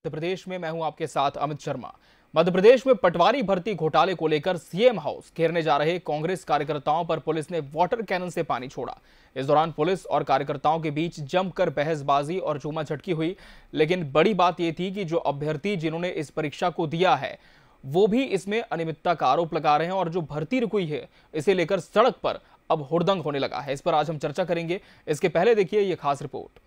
मध्य प्रदेश में मैं हूं आपके साथ अमित शर्मा। मध्य प्रदेश में पटवारी भर्ती घोटाले को लेकर सीएम हाउस घेरने जा रहे कांग्रेस कार्यकर्ताओं पर पुलिस ने वाटर कैनन से पानी छोड़ा। इस दौरान पुलिस और कार्यकर्ताओं के बीच जमकर बहसबाजी और चूमा झटकी हुई। लेकिन बड़ी बात यह थी कि जो अभ्यर्थी जिन्होंने इस परीक्षा को दिया है वो भी इसमें अनियमितता का आरोप लगा रहे हैं और जो भर्ती रुकी है इसे लेकर सड़क पर अब हुड़दंग होने लगा है। इस पर आज हम चर्चा करेंगे। इसके पहले देखिए ये खास रिपोर्ट।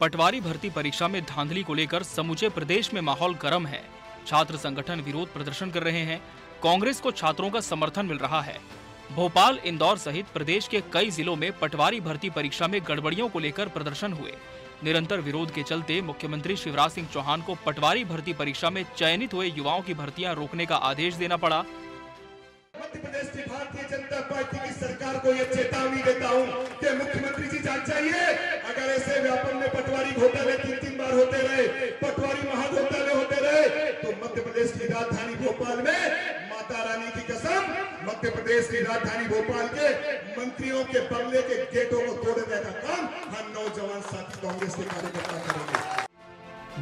पटवारी भर्ती परीक्षा में धांधली को लेकर समूचे प्रदेश में माहौल गर्म है। छात्र संगठन विरोध प्रदर्शन कर रहे हैं। कांग्रेस को छात्रों का समर्थन मिल रहा है। भोपाल, इंदौर सहित प्रदेश के कई जिलों में पटवारी भर्ती परीक्षा में गड़बड़ियों को लेकर प्रदर्शन हुए। निरंतर विरोध के चलते मुख्यमंत्री शिवराज सिंह चौहान को पटवारी भर्ती परीक्षा में चयनित हुए युवाओं की भर्तियां रोकने का आदेश देना पड़ा। मध्य प्रदेश की भारतीय जनता पार्टी की सरकार को यह चेतावनी देता हूं कि मुख्यमंत्री जी जान चाहिए, अगर ऐसे व्यापम में पटवारी घोटाले 3-3 बार होते रहे, पटवारी महाघोटाले होते रहे, तो मध्य प्रदेश की राजधानी भोपाल में माता रानी की कसम, मध्य प्रदेश की राजधानी भोपाल के मंत्रियों के बंगले के गेटों को तोड़ने का काम हम नौजवान साथी कांग्रेस के कार्यकर्ता करेंगे।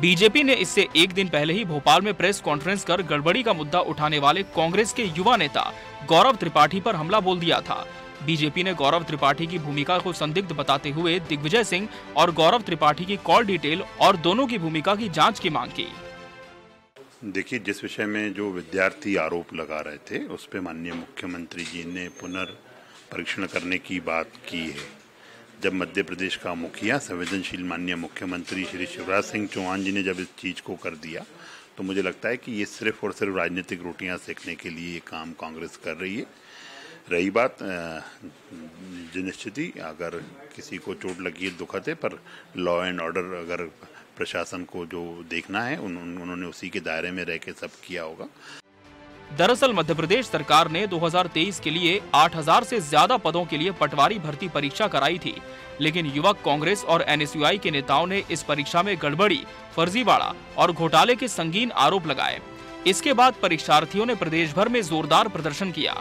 बीजेपी ने इससे एक दिन पहले ही भोपाल में प्रेस कॉन्फ्रेंस कर गड़बड़ी का मुद्दा उठाने वाले कांग्रेस के युवा नेता गौरव त्रिपाठी पर हमला बोल दिया था। बीजेपी ने गौरव त्रिपाठी की भूमिका को संदिग्ध बताते हुए दिग्विजय सिंह और गौरव त्रिपाठी की कॉल डिटेल और दोनों की भूमिका की जांच की मांग की। देखिए, जिस विषय में जो विद्यार्थी आरोप लगा रहे थे उस पे माननीय मुख्यमंत्री जी ने पुनर्परीक्षण करने की बात की है। जब मध्य प्रदेश का मुखिया संवेदनशील माननीय मुख्यमंत्री श्री शिवराज सिंह चौहान जी ने जब इस चीज़ को कर दिया तो मुझे लगता है कि ये सिर्फ और सिर्फ राजनीतिक रोटियां सेकने के लिए ये काम कांग्रेस कर रही है। रही बात निश्चित ही अगर किसी को चोट लगी है दुखद है, पर लॉ एंड ऑर्डर अगर प्रशासन को जो देखना है उन्होंने उसी के दायरे में रह के सब किया होगा। दरअसल मध्य प्रदेश सरकार ने 2023 के लिए 8000 से ज्यादा पदों के लिए पटवारी भर्ती परीक्षा कराई थी, लेकिन युवक कांग्रेस और एनएसयूआई के नेताओं ने इस परीक्षा में गड़बड़ी, फर्जीवाड़ा और घोटाले के संगीन आरोप लगाए। इसके बाद परीक्षार्थियों ने प्रदेश भर में जोरदार प्रदर्शन किया,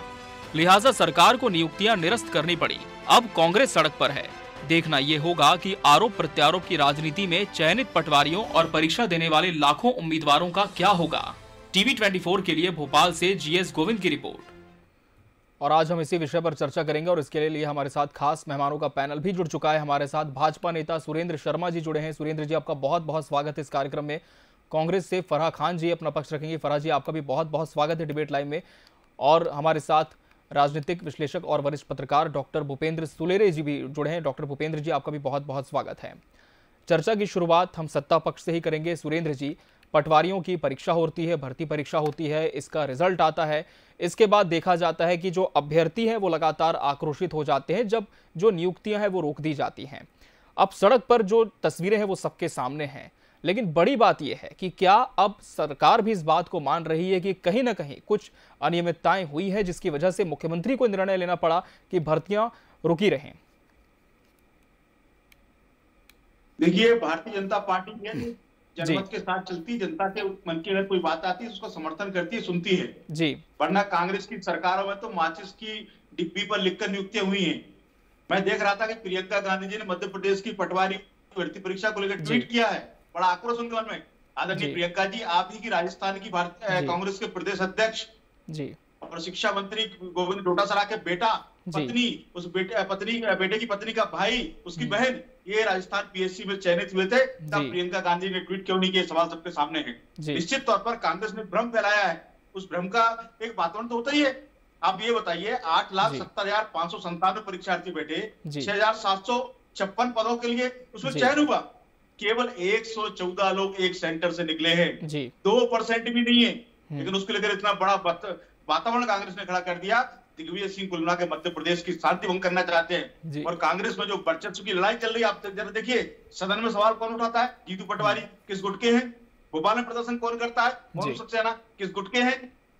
लिहाजा सरकार को नियुक्तियां निरस्त करनी पड़ी। अब कांग्रेस सड़क पर है। देखना ये होगा कि आरोप प्रत्यारोप की राजनीति में चयनित पटवारियों और परीक्षा देने वाले लाखों उम्मीदवारों का क्या होगा। टीवी 24 के लिए भोपाल से जीएस गोविंद की रिपोर्ट। और आज हम इसी विषय पर चर्चा करेंगे और इसके लिए हमारे साथ खास मेहमानों का पैनल भी जुड़ चुका है। हमारे साथ भाजपा नेता सुरेंद्र शर्मा जी जुड़े हैं। सुरेंद्र जी, आपका बहुत बहुत स्वागत है इस कार्यक्रम में। कांग्रेस से फराह खान जी अपना पक्ष रखेंगे। फराह जी, आपका भी बहुत बहुत स्वागत है डिबेट लाइव में। और हमारे साथ राजनीतिक विश्लेषक और वरिष्ठ पत्रकार डॉक्टर भूपेंद्र सुलेरे जी भी जुड़े हैं। डॉक्टर भूपेंद्र जी, आपका भी बहुत बहुत स्वागत है। चर्चा की शुरुआत हम सत्ता पक्ष से ही करेंगे। सुरेंद्र जी, पटवारियों की परीक्षा होती है, भर्ती परीक्षा होती है, इसका रिजल्ट आता है, इसके बाद देखा जाता है कि जो अभ्यर्थी हैं वो लगातार आक्रोशित हो जाते हैं जब जो नियुक्तियां हैं वो रोक दी जाती हैं। अब सड़क पर जो तस्वीरें हैं वो सबके सामने हैं, लेकिन बड़ी बात यह है कि क्या अब सरकार भी इस बात को मान रही है कि कहीं ना कहीं कुछ अनियमितताएं हुई है जिसकी वजह से मुख्यमंत्री को निर्णय लेना पड़ा कि भर्तियां रुकी रहें। देखिए, भारतीय जनता पार्टी है जनमत के साथ चलती, जनता के मन की अगर कोई बात आती है उसको समर्थन करती है, सुनती है जी। वरना कांग्रेस की सरकारों में तो माचिस की डिब्बी पर लिखकर नियुक्तियां हुई हैं। मैं देख रहा था कि प्रियंका गांधी जी ने मध्य प्रदेश की पटवारी भर्ती परीक्षा को लेकर ट्वीट किया है। बड़ा आक्रोश उनके मन में। आदरणीय प्रियंका जी, आप ही की राजस्थान की कांग्रेस के प्रदेश अध्यक्ष जी और शिक्षा मंत्री गोविंद डोटासरा के बेटा, पत्नी, उस बेटे की पत्नी का भाई, उसकी बहन, ये राजस्थान पीएससी में चयनित हुए थे। तब प्रियंका गांधी ने ट्वीट क्यों नहीं किया, सवाल सबके सामने है। निश्चित तौर पर कांग्रेस ने भ्रम फैलाया है। उस भ्रम का एक वातावरण तो होता ही है। आप ये बताइए, 8,70,597 परीक्षार्थी बैठे, 6,756 पदों के लिए उसमें चयन हुआ। केवल 114 लोग एक सेंटर से निकले हैं, 2% भी नहीं है। लेकिन उसको लेकर इतना बड़ा वातावरण कांग्रेस ने खड़ा कर दिया। दिग्विजय सिंह कुलना के मध्य प्रदेश की शांति भंग करना चाहते हैं। और कांग्रेस में जो वर्चस्व की लड़ाई चल रही है, आप जरा देखिए, सदन में सवाल कौन उठाता है? जीतू पटवारी किस गुट के हैं? भोपाल में प्रदर्शन कौन करता है? मोहन सक्सेना किस गुट के हैं?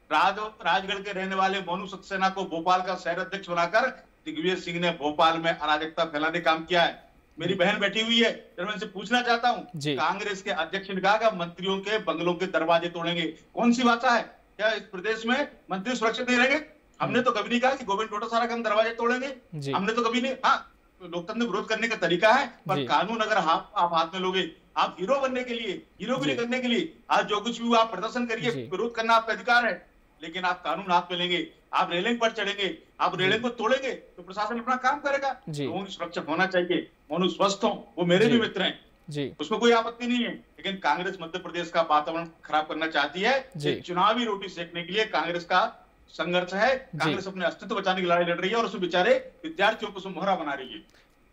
राजगढ़ के रहने वाले मोनू सक्सेना को भोपाल का शहर अध्यक्ष बनाकर दिग्विजय सिंह ने भोपाल में अराजकता फैलाने का काम किया है। मेरी बहन बैठी हुई है, तो मैं इनसे पूछना चाहता हूँ, कांग्रेस के अध्यक्ष ने कहा मंत्रियों के बंगलों के दरवाजे तोड़ेंगे। कौन सी भाषा है? क्या इस प्रदेश में मंत्री सुरक्षित नहीं रहेंगे? हमने तो कभी नहीं कहा कि गोविंद डोटासरा के हम दरवाजे तोड़ेंगे, हमने तो कभी नहीं। हाँ, लोकतंत्र में विरोध करने का तरीका है, पर कानून अगर आप हाथ में लोगे, आप हीरो बनने के लिए, हीरोगिरी करने के लिए आज जो कुछ भी आप प्रदर्शन करिए, विरोध करना आपका अधिकार है, लेकिन आप कानून हाथ में लेंगे, आप रेलिंग पर चढ़ेंगे, आप रेलिंग को तोड़ेंगे, तो प्रशासन अपना काम करेगा। लोगों की सुरक्षा होना चाहिए, मोनू स्वस्थ हो, वो मेरे भी मित्र हैं जी, उसमें कोई आपत्ति नहीं है, लेकिन कांग्रेस मध्य प्रदेश का वातावरण खराब करना चाहती है। चुनावी रोटी सेकने के लिए कांग्रेस का संघर्ष है, कांग्रेस अपने अस्तित्व बचाने की लड़ाई लड़ रही है और उसमें बेचारे विद्यार्थियों को मोहरा बना रही है।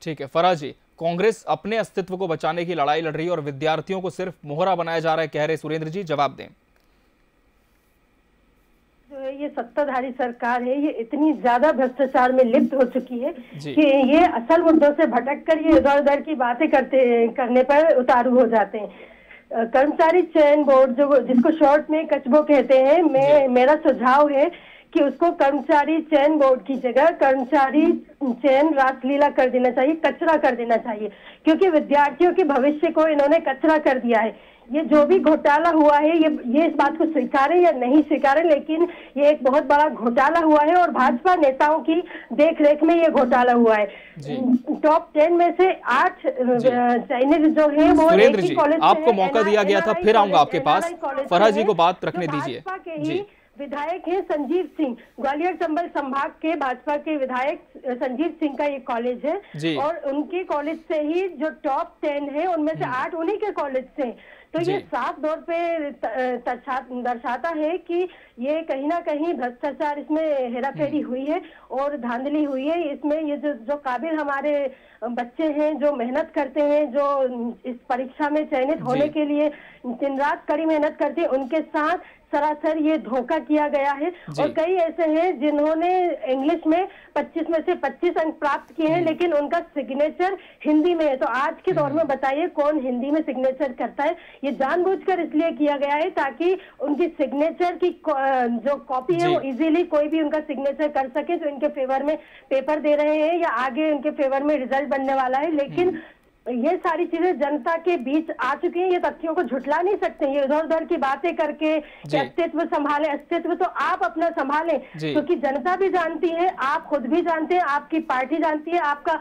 ठीक है फराज जी, कांग्रेस अपने अस्तित्व को बचाने की लड़ाई लड़ रही है और विद्यार्थियों को सिर्फ मोहरा बनाया जा रहा है, कह रहे सुरेंद्र जी, जवाब दें। जो है ये सत्ताधारी सरकार है, ये इतनी ज्यादा भ्रष्टाचार में लिप्त हो चुकी है कि ये असल मुद्दों से भटक कर ये इधर उधर की बातें करने पर उतारू हो जाते हैं। कर्मचारी चयन बोर्ड जिसको शॉर्ट में कचबो कहते हैं, मेरा सुझाव है कि उसको कर्मचारी चयन बोर्ड की जगह कर्मचारी चयन रासलीला कर देना चाहिए, कचरा कर देना चाहिए, क्योंकि विद्यार्थियों के भविष्य को इन्होंने कचरा कर दिया है। ये जो भी घोटाला हुआ है, ये इस बात को स्वीकारें या नहीं स्वीकारें, लेकिन ये एक बहुत बड़ा घोटाला हुआ है और भाजपा नेताओं की देखरेख में ये घोटाला हुआ है। टॉप 10 में से 8 चयनित जो है वो सुरेंद्र जी, आपको मौका दिया गया था, फिर आऊंगा आपके पास, फराज जी को बात रखने दीजिए। विधायक है संजीव सिंह, ग्वालियर चंबल संभाग के भाजपा के विधायक संजीव सिंह का ये कॉलेज है और उनके कॉलेज से ही जो टॉप 10 है उनमें से 8 उन्हीं के कॉलेज से। तो ये साफ तौर पे दर्शाता है कि ये कहीं ना कहीं भ्रष्टाचार, इसमें हेराफेरी हुई है और धांधली हुई है। इसमें ये जो काबिल हमारे बच्चे हैं, जो मेहनत करते हैं, जो इस परीक्षा में चयनित होने के लिए दिन रात कड़ी मेहनत करते हैं, उनके साथ सरासर ये धोखा किया गया है। और कई ऐसे हैं जिन्होंने इंग्लिश में 25 में से 25 अंक प्राप्त किए हैं, लेकिन उनका सिग्नेचर हिंदी में है। तो आज के दौर में बताइए कौन हिंदी में सिग्नेचर करता है? ये जानबूझकर इसलिए किया गया है ताकि उनकी सिग्नेचर की जो कॉपी है वो इजीली कोई भी उनका सिग्नेचर कर सके, जो इनके फेवर में पेपर दे रहे हैं या आगे उनके फेवर में रिजल्ट बनने वाला है। लेकिन ये सारी चीजें जनता के बीच आ चुकी हैं, ये तथ्यों को झुठला नहीं सकते। ये इधर उधर की बातें करके अस्तित्व संभाले, अस्तित्व तो आप अपना संभालें, क्योंकि जनता भी जानती है, आप खुद भी जानते हैं, आपकी पार्टी जानती है, आपका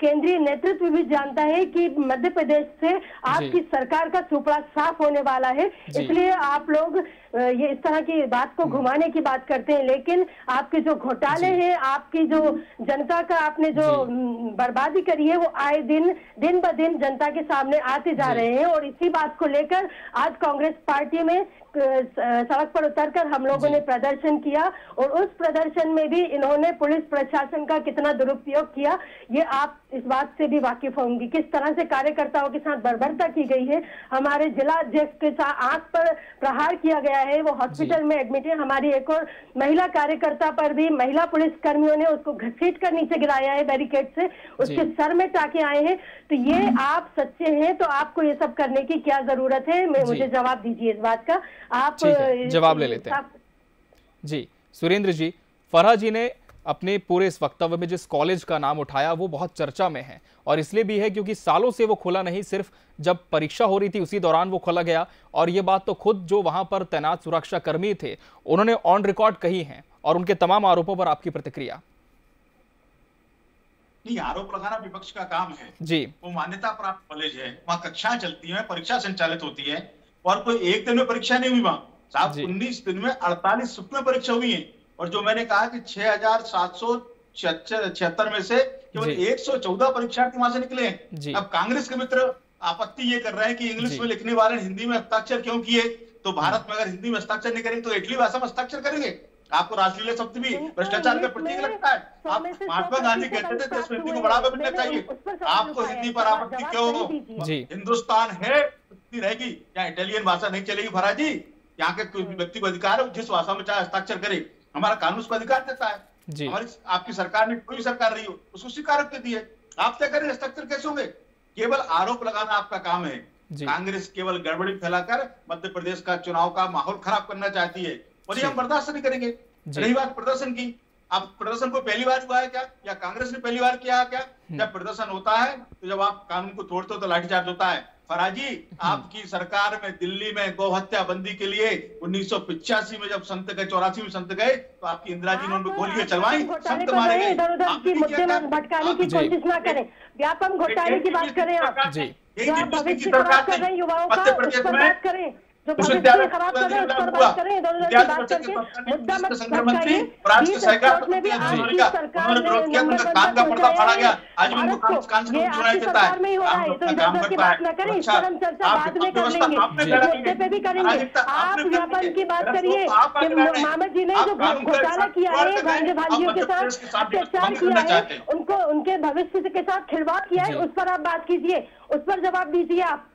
केंद्रीय नेतृत्व भी जानता है कि मध्य प्रदेश से आपकी सरकार का सुपड़ा साफ होने वाला है। इसलिए आप लोग ये इस तरह की बात को घुमाने की बात करते हैं, लेकिन आपके जो घोटाले हैं, आपकी जो जनता का आपने जो बर्बादी करी है, वो आए दिन ब दिन जनता के सामने आते जा रहे हैं। और इसी बात को लेकर आज कांग्रेस पार्टी में सड़क पर उतरकर हम लोगों ने प्रदर्शन किया और उस प्रदर्शन में भी इन्होंने पुलिस प्रशासन का कितना दुरुपयोग किया, ये आप इस बात से भी वाकिफ होंगी। किस तरह से कार्यकर्ताओं के साथ बर्बरता की गई है, हमारे जिला अध्यक्ष के साथ आंख पर प्रहार किया गया है, वो हॉस्पिटल में एडमिट है। हमारी एक और महिला कार्यकर्ता पर भी महिला पुलिस कर्मियों ने उसको घसीट कर नीचे गिराया है बैरिकेड से, उसके सर में टाके आए हैं। तो ये आप सच्चे हैं तो आपको ये सब करने की क्या जरूरत है? मुझे जवाब दीजिए इस बात का। आप जवाब ले लेते हैं जी। सुरेंद्र जी, फराज जी ने अपने पूरे इस वक्तव्य में जिस कॉलेज का नाम उठाया वो बहुत चर्चा में है, और इसलिए भी है क्योंकि सालों से वो खुला नहीं, सिर्फ जब परीक्षा हो रही थी उसी दौरान वो खोला गया। और ये बात तो खुद जो वहां पर तैनात सुरक्षा कर्मी थे उन्होंने ऑन रिकॉर्ड कही है। और उनके तमाम आरोपों पर आपकी प्रतिक्रिया? नहीं, आरोप लगाना विपक्ष का काम है जी। वो मान्यता प्राप्त कॉलेज है, वहाँ कक्षाएं चलती है, परीक्षा संचालित होती है, और कोई एक दिन में परीक्षा नहीं हुई वहाँ साहब। 19 दिन में 48 शिफ्ट में परीक्षा हुई है। और जो मैंने कहा कि 6776 में से केवल 114 परीक्षार्थी वहां से निकले हैं। अब कांग्रेस के मित्र आपत्ति ये कर रहे हैं कि इंग्लिश में लिखने वाले हिंदी में हस्ताक्षर क्यों किए? तो भारत में अगर हिंदी में हस्ताक्षर नहीं करेंगे तो इटली भाषा में हस्ताक्षर करेंगे? आपको रासलीला शब्द भी भ्रष्टाचार का प्रतीक लगता है? आप महात्मा गांधी कहते थे देश में हिंदी को बढ़ावा मिलना चाहिए, आपको हिंदी पर आपत्ति क्यों हो? हिंदुस्तान है रहेगी, यहाँ इटालियन भाषा नहीं चलेगी फराज जी। यहाँ के व्यक्ति को अधिकार है जिस भाषा में चाहे हस्ताक्षर करे, हमारा कानून उसको अधिकार देता है। हमारी आपकी सरकार ने, कोई सरकार रही हो, उसको स्वीकार दी है, आप तय करें हस्ताक्षर कैसे होंगे? केवल आरोप लगाना आपका काम है। कांग्रेस केवल गड़बड़ी फैलाकर मध्य प्रदेश का चुनाव का माहौल खराब करना चाहती है और ये हम बर्दाश्त नहीं करेंगे। रही बात प्रदर्शन की, अब प्रदर्शन को पहली बार हुआ है क्या, या कांग्रेस ने पहली बार किया है क्या? जब प्रदर्शन होता है तो जब आप कानून को तोड़ते हो तो लाठीचार्ज होता है। फराजी, आपकी सरकार में दिल्ली में गौ हत्या बंदी के लिए 1985 में जब संत गए, 84 में संत गए, तो आपकी इंदिरा जी ने उनको गोलियां चलवाई, संत मारे गए। इधर उधर की मुद्दे में भटकाने की कोशिश ना करें, व्यापम घोटाले की बात करें आप, जो आप भविष्य खराब कर रहे हैं युवाओं का, उस पर बात करें, जो भविष्य खराब कर रहे हैं उस पर बात करें, इधर उधर की बात करके मुद्दा मत भटकाइए। 20 अक्टूबर में भी आपकी सरकार ने कान का पर्दा फाड़ा गया, आज भी ये आपकी सरकार में ही हो रहा है, तो इधर उधर की बात न करें, इस पर हम चर्चा बाद में कर लेंगे, मुद्दे पे भी करेंगे। आप व्यापम की बात करिए कि मामा जी ने जो घोटाला किया है, भांजे भांजियों के साथ अत्याचार किया है, उनको उनके भविष्य के साथ खिलवाड़ किया है, उस पर आप बात कीजिए, उस पर जवाब दीजिए। आप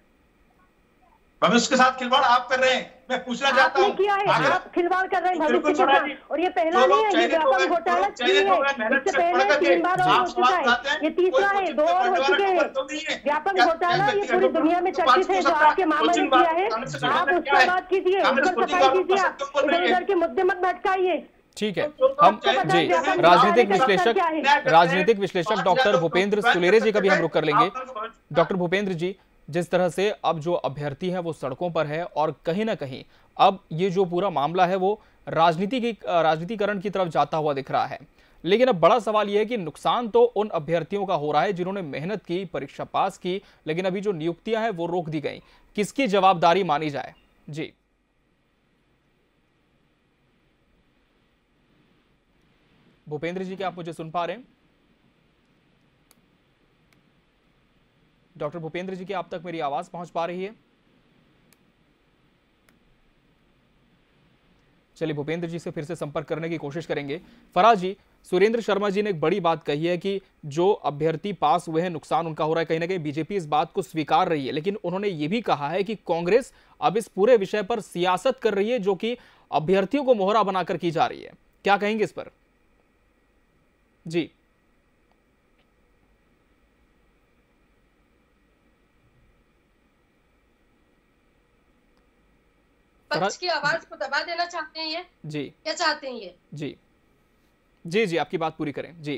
भविष्य के साथ खिलवाड़ आप कर रहे हैं, मैं पूछना चाहता हूँ, किया है आप खिलवाड़ कर रहे हैं भविष्य के साथ, और ये पहला नहीं है, ये व्यापम घोटाला नहीं है, इससे पहले 3 बार और हो चुका है, ये तीसरा है, 2 और हो चुके हैं। व्यापम घोटाला ये पूरी दुनिया में चर्चित है, जो आपके मामा ने किया है, आप उस पर बात कीजिए, उस पर सफाई कीजिए, आप इधर उधर के मुद्दे मत भटकाइए। ठीक है, हम जी राजनीतिक विश्लेषक डॉक्टर भूपेंद्र सुलेरे जी का भी हम रुख कर लेंगे। डॉक्टर भूपेंद्र जी, जिस तरह से अब जो अभ्यर्थी है वो सड़कों पर है और कहीं ना कहीं अब ये जो पूरा मामला है वो राजनीतिकरण की तरफ जाता हुआ दिख रहा है, लेकिन अब बड़ा सवाल यह है कि नुकसान तो उन अभ्यर्थियों का हो रहा है जिन्होंने मेहनत की, परीक्षा पास की, लेकिन अभी जो नियुक्तियां हैं वो रोक दी गई। किसकी जवाबदारी मानी जाए? जी भूपेंद्र जी, क्या आप मुझे सुन पा रहे हैं? डॉक्टर भूपेंद्र जी, क्या आप तक मेरी आवाज पहुंच पा रही है? चलिए भूपेंद्र जी से फिर से संपर्क करने की कोशिश करेंगे। फराज जी, सुरेंद्र शर्मा जी ने एक बड़ी बात कही है कि जो अभ्यर्थी पास हुए हैं नुकसान उनका हो रहा है, कहीं ना कहीं बीजेपी इस बात को स्वीकार रही है, लेकिन उन्होंने ये भी कहा है कि कांग्रेस अब इस पूरे विषय पर सियासत कर रही है जो कि अभ्यर्थियों को मोहरा बनाकर की जा रही है। क्या कहेंगे इस पर? जी पक्ष की आवाज को दबा देना चाहते हैं ये? जी क्या चाहते हैं ये? जी जी जी आपकी बात पूरी करें। जी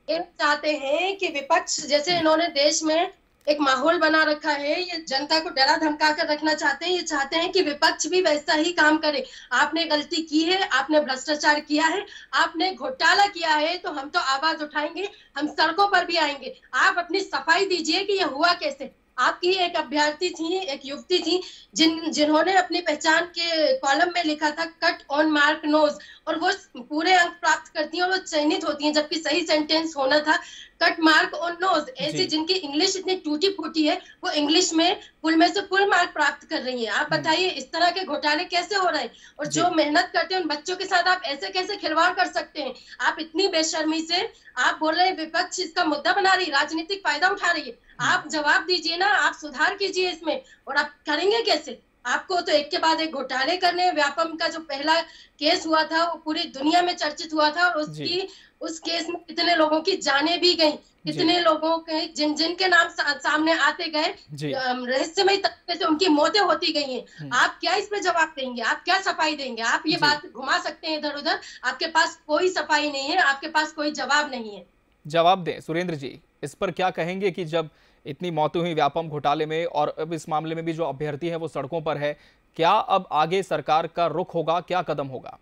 ये चाहते हैं कि विपक्ष, जैसे इन्होंने देश में एक माहौल बना रखा है, ये जनता को डरा धमका कर रखना चाहते हैं, ये चाहते हैं कि विपक्ष भी वैसा ही काम करे। आपने गलती की है, आपने भ्रष्टाचार किया है, आपने घोटाला किया है, तो हम तो आवाज उठाएंगे, हम सड़कों पर भी आएंगे। आप अपनी सफाई दीजिए कि ये हुआ कैसे। आपकी एक अभ्यर्थी थी, एक युवती थी, जिन्होंने अपनी पहचान के कॉलम में लिखा था कट ऑन मार्क नोज, और वो पूरे अंक प्राप्त करती हैं और वो चयनित होती हैं, जबकि सही सेंटेंस होना था कट मार्क ऑन नोज। ऐसी जिनकी इंग्लिश इतनी टूटी फूटी है, वो इंग्लिश में फुल में से फुल मार्क प्राप्त कर रही हैं। आप बताइए इस तरह के घोटाले कैसे हो रहे हैं? और जो मेहनत करते हैं उन बच्चों के साथ आप ऐसे कैसे खिलवाड़ कर सकते हैं? आप इतनी बेशर्मी से आप बोल रहे हैं विपक्ष इसका मुद्दा बना रही, राजनीतिक फायदा उठा रही है। आप जवाब दीजिए ना, आप सुधार कीजिए इसमें, और आप करेंगे कैसे? आपको तो एक के बाद एक घोटाले करने। व्यापम का जो पहला केस हुआ था वो पूरी दुनिया में चर्चित हुआ था, और उस केस में कितने लोगों की जानें भी गई, कितने लोगों के जिनके नाम सामने आते गए, रहस्यमय तरीके से उनकी मौतें होती गई हैं। आप क्या इस पे जवाब देंगे? आप क्या सफाई देंगे? आप ये बात घुमा सकते हैं इधर उधर, आपके पास कोई सफाई नहीं है, आपके पास कोई जवाब नहीं है। जवाब दें सुरेंद्र जी, इस पर क्या कहेंगे कि जब इतनी मौतें हुई व्यापम घोटाले में और अब इस मामले में भी जो अभ्यर्थी है वो सड़कों पर है, क्या अब आगे सरकार का रुख होगा, क्या कदम होगा?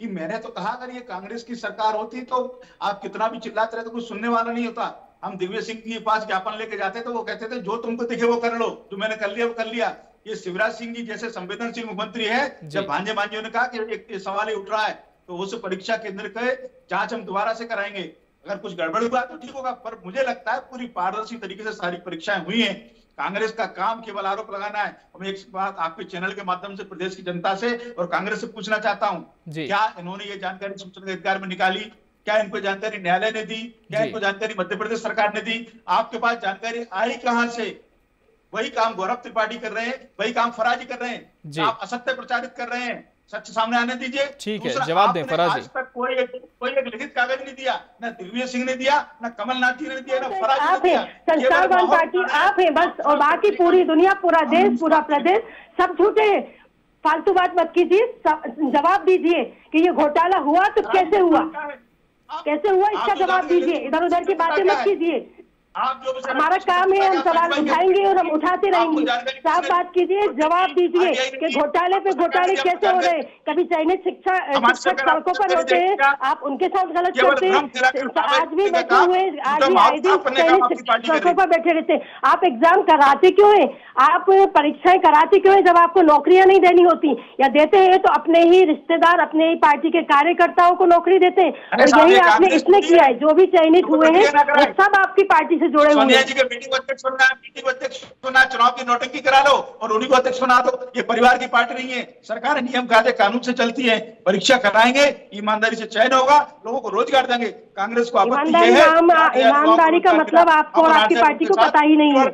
कि मैंने तो कहा अगर ये कांग्रेस की सरकार होती तो आप कितना भी चिल्लाते रहे तो कुछ सुनने वाला नहीं होता। हम दिग्विजय सिंह के पास ज्ञापन लेके जाते तो वो कहते थे जो तुमको दिखे वो कर लो, जो मैंने कर लिया वो कर लिया। ये शिवराज सिंह जी जैसे संवेदनशील मुख्यमंत्री है, जब भांजे भांजियों ने कहा कि एक सवाल ही उठ रहा है तो उस परीक्षा केंद्र के जांच हम दोबारा से कराएंगे, अगर कुछ गड़बड़ हुआ तो ठीक होगा। पर मुझे लगता है पूरी पारदर्शी तरीके से सारी परीक्षाएं हुई हैं। कांग्रेस का काम केवल आरोप लगाना है। मैं एक बात आपके चैनल के माध्यम से प्रदेश की जनता से और कांग्रेस से पूछना चाहता हूं, क्या इन्होंने ये जानकारी सूचना के अधिकार में निकाली? क्या इनको जानकारी न्यायालय ने दी? क्या इनको जानकारी मध्य प्रदेश सरकार ने दी? आपके पास जानकारी आई कहां से? वही काम गौरव त्रिपाठी कर रहे हैं, वही काम फराजी कर रहे हैं। आप असत्य प्रचारित कर रहे हैं, सच सामने आने दीजिए। ठीक है, जवाब दें फराजी। आज तक कोई एक लिखित कागज नहीं दिया, ना दिग्विजय सिंह ने दिया, ना कमलनाथ जी ने दिया, ना फराजी ने दिया। संस्कारवान पार्टी आप हैं बस, और बाकी पूरी दुनिया, पूरा देश, पूरा प्रदेश सब झूठे हैं। फालतू बात मत कीजिए, जवाब दीजिए कि ये घोटाला हुआ तो कैसे हुआ, कैसे हुआ इसका जवाब दीजिए, इधर उधर की बातें मत कीजिए। हमारा काम है, हम सवाल उठाएंगे और हम उठाते रहेंगे। साफ बात कीजिए, जवाब दीजिए कि घोटाले पे घोटाले कैसे हो रहे हैं। कभी चयनित शिक्षक सड़कों पर होते हैं, आप उनके साथ गलत करते हैं। आज भी बैठे हुए, आज भी आए दिन चयनित शिक्षक सड़कों पर बैठे रहते हैं। आप एग्जाम कराते क्यों है, आप परीक्षाएं कराते क्यों है जब आपको नौकरियां नहीं देनी होती, या देते हैं तो अपने ही रिश्तेदार, अपने ही पार्टी के कार्यकर्ताओं को नौकरी देते हैं। और यही आपने इसलिए किया है, जो भी चयनित हुए हैं वो सब आपकी पार्टी से जुड़े हुए। सोनिया जी के मीटिंग अध्यक्ष बनना है, मीटिंग अध्यक्ष बनना, चुनाव की नोटंकी करा लो और उन्हीं को अध्यक्ष बना दो। ये परिवार की पार्टी नहीं है, सरकार नियम कायदे कानून से चलती है। परीक्षा कराएंगे, ईमानदारी से चयन होगा, लोगों को रोजगार देंगे। कांग्रेस को आपत्ति है, ईमानदारी का मतलब आपको और आपकी पार्टी को पता ही नहीं है।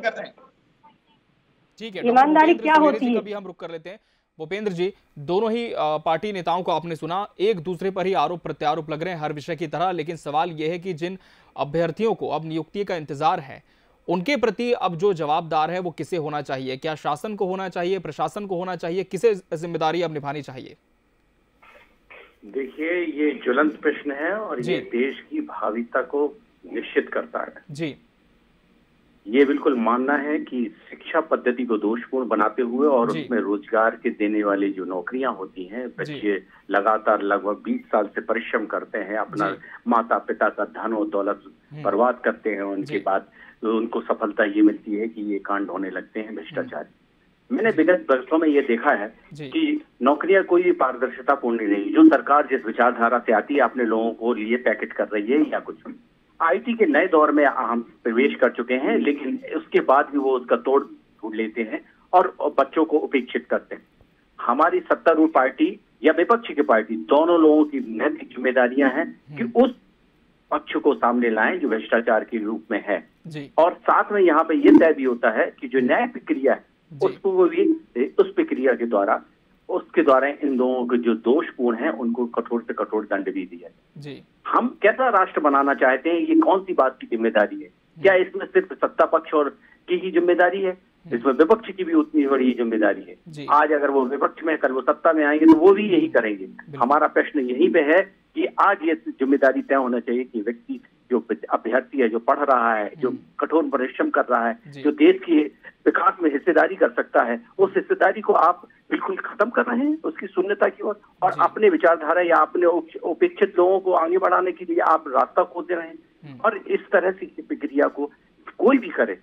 ठीक है, ईमानदारी क्या होती है, कभी हम रुक कर लेते हैं। भूपेंद्र जी, दोनों ही पार्टी नेताओं को आपने सुना, एक दूसरे पर ही आरोप प्रत्यारोप लग रहे हैं हर विषय की तरह, लेकिन सवाल यह है कि जिन अभ्यर्थियों को अब नियुक्ति का इंतजार है, उनके प्रति अब जो जवाबदार है वो किसे होना चाहिए? क्या शासन को होना चाहिए, प्रशासन को होना चाहिए, किसे जिम्मेदारी अब निभानी चाहिए? देखिए, ये ज्वलंत प्रश्न है और ये देश की भाविता को निश्चित करता है। जी, ये बिल्कुल मानना है कि शिक्षा पद्धति को दोषपूर्ण बनाते हुए और उसमें रोजगार के देने वाली जो नौकरियां होती हैं, बच्चे लगातार लगभग 20 साल से परिश्रम करते हैं, अपना माता पिता का धन और दौलत बर्बाद करते हैं, उनके बाद उनको सफलता ये मिलती है कि ये कांड होने लगते हैं भ्रष्टाचारी। मैंने विगत वर्षों में ये देखा है कि नौकरियां कोई पारदर्शिता पूर्ण नहीं, जो सरकार जिस विचारधारा से आती है अपने लोगों को लिए पैकेट कर रही है या कुछ। आईटी के नए दौर में हम प्रवेश कर चुके हैं, लेकिन उसके बाद भी वो उसका तोड़ ढूंढ लेते हैं और बच्चों को उपेक्षित करते हैं। हमारी सत्तारूढ़ पार्टी या विपक्ष की पार्टी, दोनों लोगों की नैतिक जिम्मेदारियां हैं कि उस पक्ष को सामने लाएं जो भ्रष्टाचार के रूप में है, और साथ में यहाँ पे ये तय भी होता है कि जो न्याय प्रक्रिया है उसको भी उस प्रक्रिया के द्वारा इन लोगों के जो दोषपूर्ण हैं उनको कठोर से कठोर दंड भी दिया जी। हम कैसा राष्ट्र बनाना चाहते हैं, ये कौन सी बात की जिम्मेदारी है? क्या इसमें सिर्फ सत्ता पक्ष और की ही जिम्मेदारी है? इसमें विपक्ष की भी उतनी बड़ी जिम्मेदारी है। आज अगर वो विपक्ष में, कल वो सत्ता में आएंगे तो वो भी यही करेंगे। हमारा प्रश्न यहीं पे है कि आज ये जिम्मेदारी तय होना चाहिए कि व्यक्ति जो अभ्यर्थी है, जो पढ़ रहा है, जो कठोर परिश्रम कर रहा है, जो देश की विकास में हिस्सेदारी कर सकता है, उस हिस्सेदारी को आप बिल्कुल खत्म कर रहे हैं उसकी शून्यता की ओर, और अपने विचारधारा या अपने उपेक्षित लोगों को आगे बढ़ाने के लिए आप रास्ता खोद दे रहे हैं। और इस तरह से प्रक्रिया को कोई भी करे,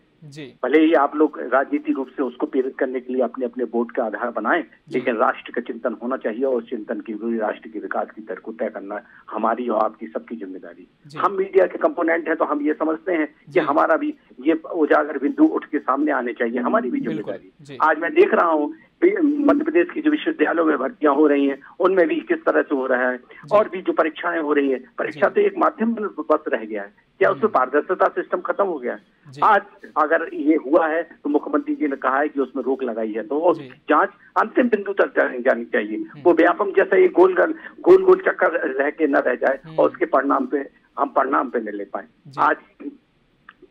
भले ही आप लोग राजनीतिक रूप से उसको प्रेरित करने के लिए अपने अपने वोट का आधार बनाएं, लेकिन राष्ट्र का चिंतन होना चाहिए और चिंतन की राष्ट्र के विकास की दर को तय करना हमारी और आपकी सबकी जिम्मेदारी। हम मीडिया के कंपोनेंट हैं तो हम ये समझते हैं कि हमारा भी ये उजागर बिंदु उठ के सामने आने चाहिए, हमारी भी जिम्मेदारी। आज मैं देख रहा हूँ मध्य प्रदेश की जो विश्वविद्यालयों में भर्तियां हो रही हैं उनमें भी किस तरह से हो रहा है, और भी जो परीक्षाएं हो रही हैं, परीक्षा तो एक माध्यम बस रह गया है। क्या उसमें पारदर्शिता सिस्टम खत्म हो गया है? आज अगर ये हुआ है तो मुख्यमंत्री जी ने कहा है कि उसमें रोक लगाई है, तो जांच अंतिम बिंदु तक जानी चाहिए। वो व्यापम जैसा ये गोल गोल चक्कर रह के न रह जाए और उसके परिणाम पे न ले पाए। आज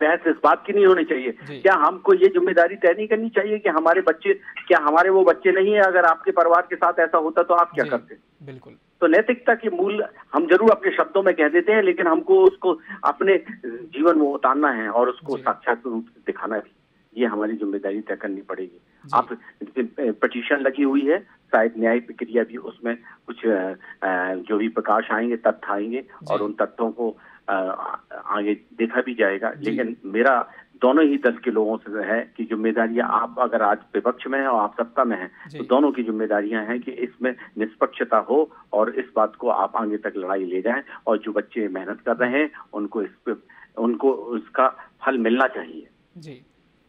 बहस इस बात की नहीं होनी चाहिए, क्या हमको ये जिम्मेदारी तय नहीं करनी चाहिए कि हमारे बच्चे, क्या हमारे वो बच्चे नहीं है? अगर आपके परिवार के साथ ऐसा होता तो आप क्या करते? बिल्कुल। तो नैतिकता के मूल हम जरूर अपने शब्दों में कह देते हैं, लेकिन हमको उसको अपने जीवन में उतारना है और उसको साक्षात रूप से दिखाना है। ये हमारी जिम्मेदारी तय करनी पड़ेगी। आप पिटीशन लगी हुई है, शायद न्याय प्रक्रिया भी उसमें कुछ जो भी प्रकाश आएंगे, तथ्य आएंगे और उन तथ्यों को आगे देखा भी जाएगा। लेकिन मेरा दोनों ही दल के लोगों से है कि जिम्मेदारियां, आप अगर आज विपक्ष में हैं और आप सत्ता में हैं, तो दोनों की जिम्मेदारियां हैं कि इसमें निष्पक्षता हो और इस बात को आप आगे तक लड़ाई ले जाएं, और जो बच्चे मेहनत कर रहे हैं उनको उसका फल मिलना चाहिए। जी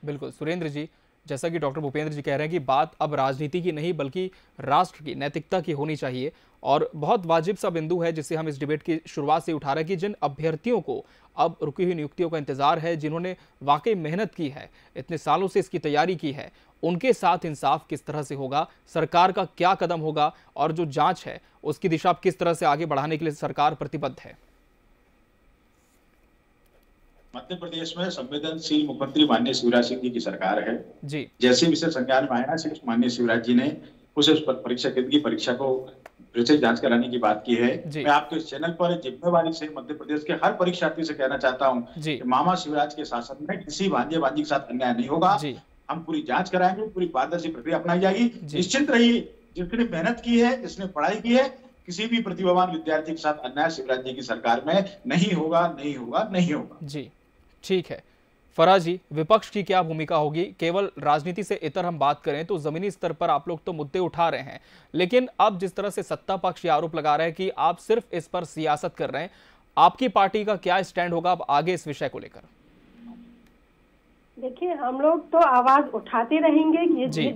बिल्कुल। सुरेंद्र जी, जैसा कि डॉक्टर भूपेंद्र जी कह रहे हैं कि बात अब राजनीति की नहीं बल्कि राष्ट्र की नैतिकता की होनी चाहिए, और बहुत वाजिब सा बिंदु है जिसे हम इस डिबेट की शुरुआत से उठा रहे हैं कि जिन अभ्यर्थियों को अब रुकी हुई नियुक्तियों का इंतजार है, जिन्होंने वाकई मेहनत की है, इतने सालों से इसकी तैयारी की है, उनके साथ इंसाफ किस तरह से होगा, सरकार का क्या कदम होगा, और जो जांच है उसकी दिशा किस तरह से आगे बढ़ाने के लिए सरकार प्रतिबद्ध है? मध्य प्रदेश में संवेदनशील मुख्यमंत्री माननीय शिवराज सिंह जी की सरकार है जी। जैसे विषय संज्ञान में आया, माननीय शिवराज जी ने उसे उस पर परीक्षा को फिर से जांच कराने की बात की है। मैं आपके इस चैनल पर जिम्मेवारी से मध्य प्रदेश के हर परीक्षार्थी से कहना चाहता हूं कि मामा शिवराज के शासन में किसी भांजे भांजी के साथ अन्याय नहीं होगा। हम पूरी जांच कराएंगे, पूरी पारदर्शी प्रक्रिया अपनाई जाएगी। निश्चित रहिए, जिसने मेहनत की है, जिसने पढ़ाई की है, किसी भी प्रतिभावान विद्यार्थी के साथ अन्याय शिवराज जी की सरकार में नहीं होगा, नहीं होगा, नहीं होगा। जी ठीक है। फराज जी, विपक्ष की क्या भूमिका होगी? केवल राजनीति से इतर हम बात करें तो जमीनी स्तर पर आप लोग तो मुद्दे उठा रहे हैं, लेकिन अब जिस तरह से सत्ता पक्ष ये आरोप लगा रहा है कि आप सिर्फ इस पर सियासत कर रहे हैं, आपकी पार्टी का क्या स्टैंड होगा अब आगे इस विषय को लेकर? देखिए, हम लोग तो आवाज उठाते रहेंगे,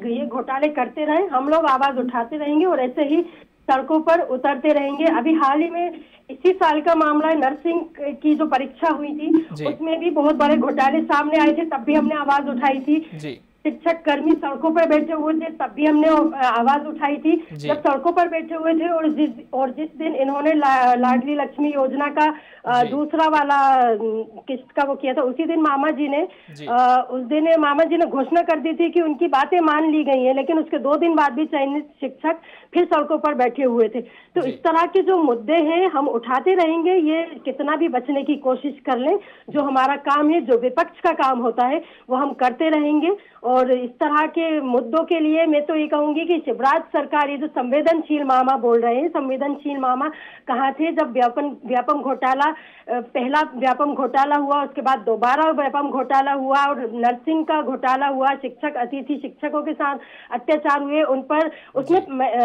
ये घोटाले करते रहे, हम लोग आवाज उठाते रहेंगे और ऐसे ही सड़कों पर उतरते रहेंगे। अभी हाल ही में इसी साल का मामला है, नर्सिंग की जो परीक्षा हुई थी उसमें भी बहुत बड़े घोटाले सामने आए थे, तब भी हमने आवाज उठाई थी। शिक्षक कर्मी सड़कों पर बैठे हुए थे, तब भी हमने आवाज उठाई थी। जब सड़कों पर बैठे हुए थे और जिस दिन इन्होंने लाडली लक्ष्मी योजना का दूसरा वाला किस्त का वो किया था, उसी दिन मामा जी ने घोषणा कर दी थी कि उनकी बातें मान ली गई हैं, लेकिन उसके 2 दिन बाद भी चयनित शिक्षक फिर सड़कों पर बैठे हुए थे। तो इस तरह के जो मुद्दे हैं हम उठाते रहेंगे, ये कितना भी बचने की कोशिश कर लें, जो हमारा काम है, जो विपक्ष का काम होता है, वो हम करते रहेंगे। और इस तरह के मुद्दों के लिए मैं तो ये कहूंगी कि शिवराज सरकार, ये जो संवेदनशील मामा बोल रहे हैं, संवेदनशील मामा कहाँ थे जब व्यापम घोटाला, पहला व्यापम घोटाला हुआ, उसके बाद दोबारा व्यापम घोटाला हुआ और नर्सिंग का घोटाला हुआ, शिक्षक अतिथि शिक्षकों के साथ अत्याचार हुए उन पर, उसमें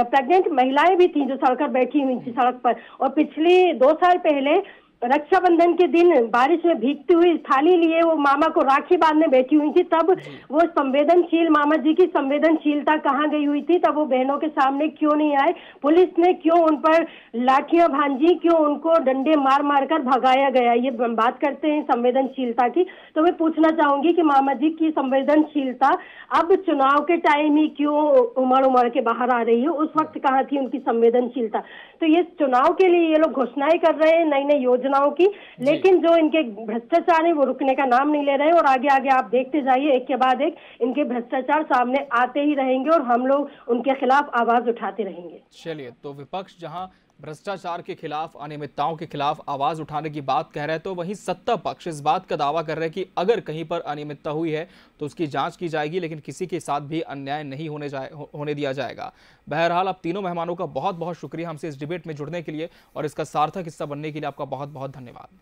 प्रेग्नेंट महिलाएं भी थी जो सड़क बैठी हुई थी सड़क पर। और पिछली 2 साल पहले रक्षाबंधन के दिन बारिश में भीगती हुई थाली लिए वो मामा को राखी बांधने बैठी हुई थी, तब वो संवेदनशील मामा जी की संवेदनशीलता कहाँ गई हुई थी? तब वो बहनों के सामने क्यों नहीं आए? पुलिस ने क्यों उन पर लाठियां भांजी, क्यों उनको डंडे मार मार कर भगाया गया? ये बात करते हैं संवेदनशीलता की, तो मैं पूछना चाहूंगी कि मामा जी की संवेदनशीलता अब चुनाव के टाइम ही क्यों उमड़ के बाहर आ रही है? उस वक्त कहाँ थी उनकी संवेदनशीलता? तो ये चुनाव के लिए ये लोग घोषणाएं कर रहे हैं नई नई योजनाओं की, लेकिन जो इनके भ्रष्टाचार है वो रुकने का नाम नहीं ले रहे हैं। और आगे आगे आप देखते जाइए, एक के बाद एक इनके भ्रष्टाचार सामने आते ही रहेंगे और हम लोग उनके खिलाफ आवाज उठाते रहेंगे। चलिए, तो विपक्ष जहां भ्रष्टाचार के खिलाफ, अनियमितताओं के खिलाफ आवाज उठाने की बात कह रहे हैं, तो वहीं सत्ता पक्ष इस बात का दावा कर रहे हैं कि अगर कहीं पर अनियमितता हुई है तो उसकी जांच की जाएगी, लेकिन किसी के साथ भी अन्याय नहीं होने दिया जाएगा। बहरहाल, आप तीनों मेहमानों का बहुत बहुत शुक्रिया हमसे इस डिबेट में जुड़ने के लिए और इसका सार्थक हिस्सा बनने के लिए आपका बहुत बहुत धन्यवाद।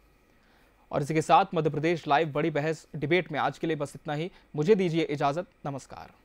और इसी के साथ मध्य प्रदेश लाइव बड़ी बहस डिबेट में आज के लिए बस इतना ही। मुझे दीजिए इजाजत। नमस्कार।